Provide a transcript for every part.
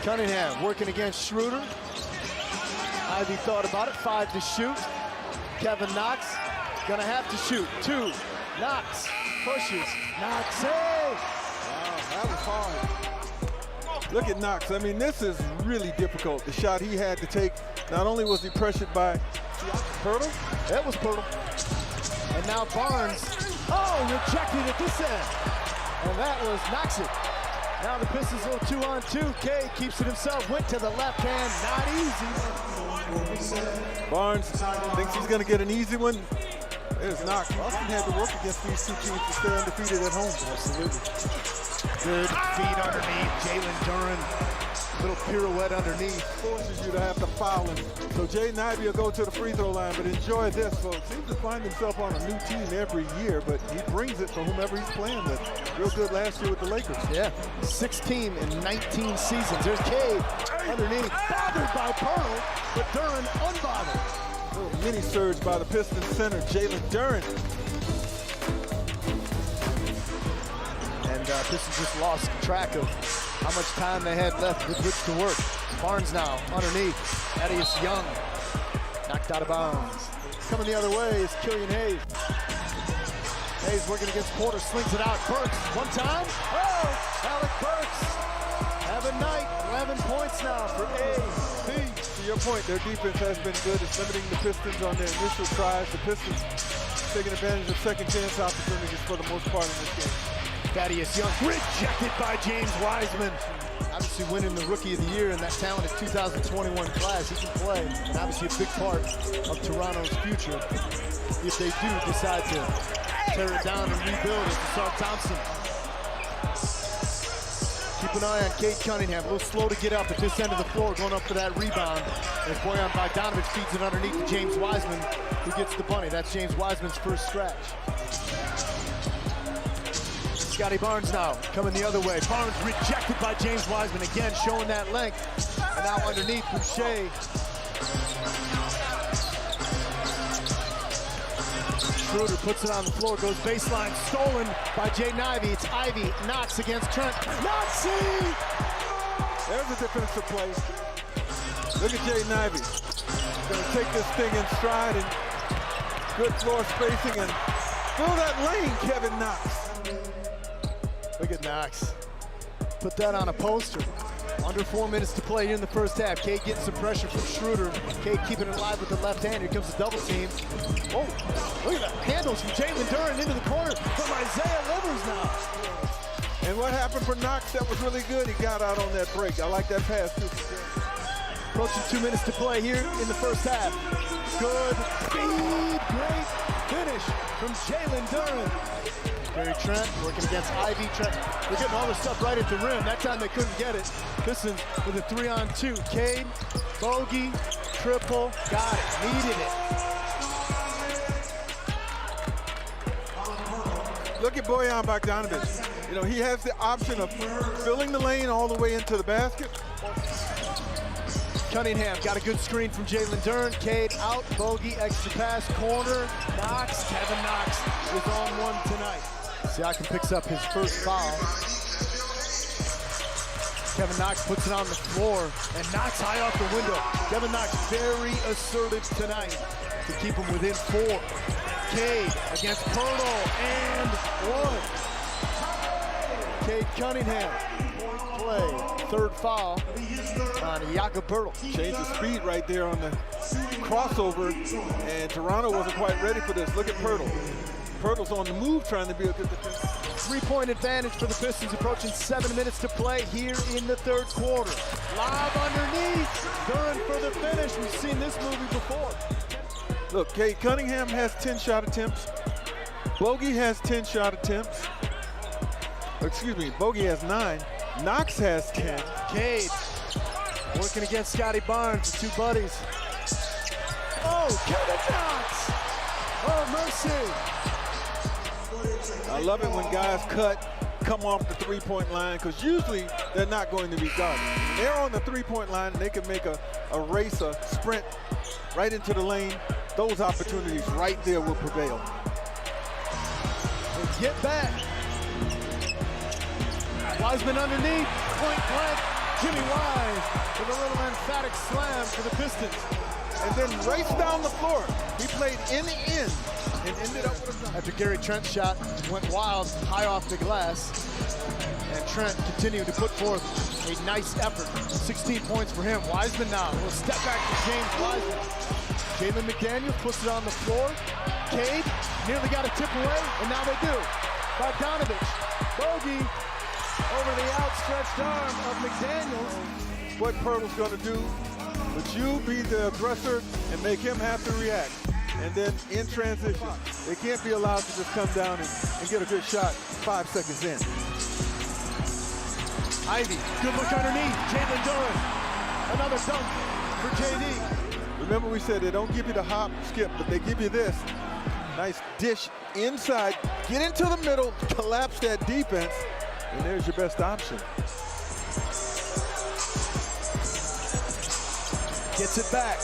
Cunningham working against Schroeder. Ivy thought about it, 5 to shoot. Kevin Knox gonna have to shoot. 2, Knox pushes, Knox, hey! Wow, that was hard. Look at Knox. I mean, this is really difficult. The shot he had to take. Not only was he pressured by Pirtle. That was Pirtle. And now Barnes, rejected at this end. And that was Knox it. Now the Pistons go 2-on-2. Cade keeps it himself, went to the left hand, not easy. Barnes thinks he's gonna get an easy one. There's Knox. Boston had to work against these two teams to stay undefeated at home. Absolutely. Good feed underneath, Jalen Duren. Little pirouette underneath. Forces you to have to foul him. So Jaden Ivey will go to the free throw line, but enjoy this, folks. Seems to find himself on a new team every year, but he brings it for whomever he's playing with. Real good last year with the Lakers. Yeah, 16 in 19 seasons. There's Cade underneath, bothered by Pearl, but Duren unbothered. Little mini surge by the Pistons center, Jalen Duren. And Pistons just lost track of how much time they had left with which to work. Barnes now underneath. Thaddeus Young knocked out of bounds. Coming the other way is Killian Hayes. Hayes working against Porter, slings it out. Burks, one time. Oh, Alec Burks. Have a night. 11 points now for A.P. To your point, their defense has been good. It's limiting the Pistons on their initial tries. The Pistons taking advantage of second chance opportunities for the most part in this game. Thaddeus Young rejected by James Wiseman. Obviously winning the Rookie of the Year in that talented 2021 class. He can play, and obviously a big part of Toronto's future if they do decide to tear it down and rebuild it. Deshaun Thompson. Keep an eye on Cade Cunningham. A little slow to get up at this end of the floor, going up for that rebound. As Bojan Bogdanovic feeds it underneath to James Wiseman, who gets the bunny. That's James Wiseman's first scratch. Scotty Barnes now coming the other way. Barnes rejected by James Wiseman, again showing that length. And now underneath, Boucher. Schroeder puts it on the floor, goes baseline, stolen by Jaden Ivey. It's Ivey, Knox against Trent. Knoxy! There's a defensive play. Look at Jaden Ivey. He's gonna take this thing in stride and good floor spacing and fill that lane, Kevin Knox. Look at Knox. Put that on a poster. Under 4 minutes to play in the first half. Cade getting some pressure from Schroeder. Cade keeping it alive with the left hand. Here comes the double team. Oh, look at the handles from Jalen Duren into the corner from Isaiah Livers now. And what happened for Knox that was really good? He got out on that break. I like that pass too. Approaching 2 minutes to play here in the first half. Good speed, great finish from Jalen Duren. Gary Trent working against Ivy. Trent, they're getting all the stuff right at the rim. That time they couldn't get it. Pistons with a 3-on-2. Cade, bogey, triple, got it, needed it. Look at Bojan Bogdanovic. You know, he has the option of filling the lane all the way into the basket. Cunningham got a good screen from Jalen Duren. Cade out, bogey, extra pass, corner, Knox. Kevin Knox is on one tonight. Siakam picks up his first foul. Kevin Knox puts it on the floor and knocks high off the window. Kevin Knox very assertive tonight to keep him within 4. Cade against Pirtle and 1. Cade Cunningham, point play, third foul on Jakob Pirtle. Changed the speed right there on the crossover, and Toronto wasn't quite ready for this. Look at Pirtle. Pirtle's on the move trying to be a good defender. 3-point advantage for the Pistons, approaching 7 minutes to play here in the third quarter. Lob underneath, Duren for the finish. We've seen this movie before. Look, Cade Cunningham has 10 shot attempts. Bogey has 10 shot attempts. Excuse me, Bogey has 9. Knox has 10. Cade working against Scotty Barnes, the two buddies. Oh, Kevin Knox! Oh, mercy! I love it when guys come off the three-point line, because usually they're not going to be guarded. They're on the three-point line and they can make a race, a sprint right into the lane. Those opportunities right there will prevail. Let's get back. Wiseman underneath, point blank, Jimmy Wise. with a little emphatic slam for the Pistons. And then raced down the floor. He played in and ended up with a dunk. After Gary Trent's shot went wild, high off the glass, and Trent continued to put forth a nice effort. 16 points for him. Wiseman now. We'll step back to James Wiseman. Jalen McDaniel puts it on the floor. Cade nearly got a tip away, and now they do. Bogdanovich, bogey over the outstretched arm of McDaniel. What Pirtle's going to do, would you be the aggressor and make him have to react? And then in transition, they can't be allowed to just come down and get a good shot 5 seconds in. Ivy, good look underneath. Jalen Duren, another dunk for JD. Remember we said they don't give you the hop, skip, but they give you this. Nice dish inside, get into the middle, collapse that defense, and there's your best option. Gets it back.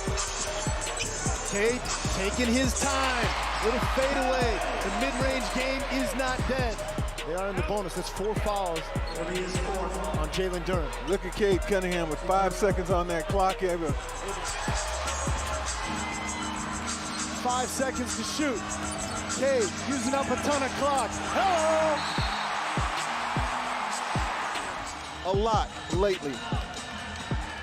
Cade taking his time. Little fadeaway. The mid-range game is not dead. They are in the bonus. That's 4 fouls on Jalen Duren. Look at Cade Cunningham with 5 seconds on that clock. 5 seconds to shoot. Cade using up a ton of clock. Hello! A lot lately.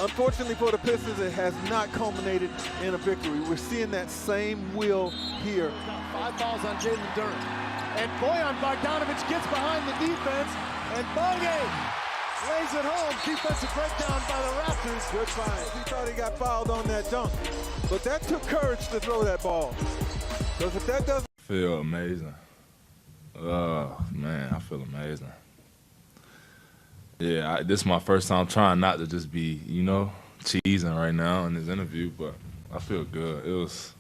Unfortunately for the Pistons, it has not culminated in a victory. We're seeing that same will here. 5 fouls on Jalen Duren. And Bojan Bogdanovich gets behind the defense, and Bogue lays it home. Defensive breakdown by the Raptors. Good find. He thought he got fouled on that dunk. But that took courage to throw that ball. Because if that doesn't... Feel amazing. Oh, man, I feel amazing. Yeah, this is my first time trying not to just be, cheesing right now in this interview, but I feel good. It's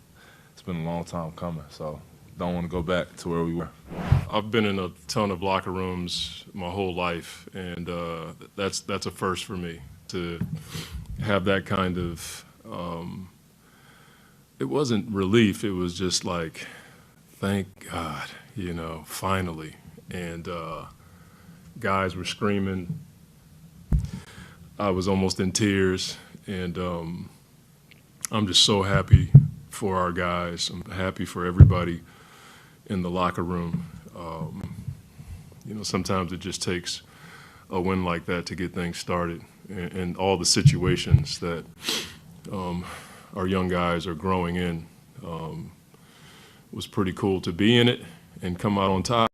been a long time coming, so don't want to go back to where we were. I've been in a ton of locker rooms my whole life, and that's a first for me to have that kind of. It wasn't relief. It was just like, thank God, finally. And guys were screaming. I was almost in tears, and I'm just so happy for our guys. I'm happy for everybody in the locker room. Sometimes it just takes a win like that to get things started, and all the situations that our young guys are growing in. It was pretty cool to be in it and come out on top.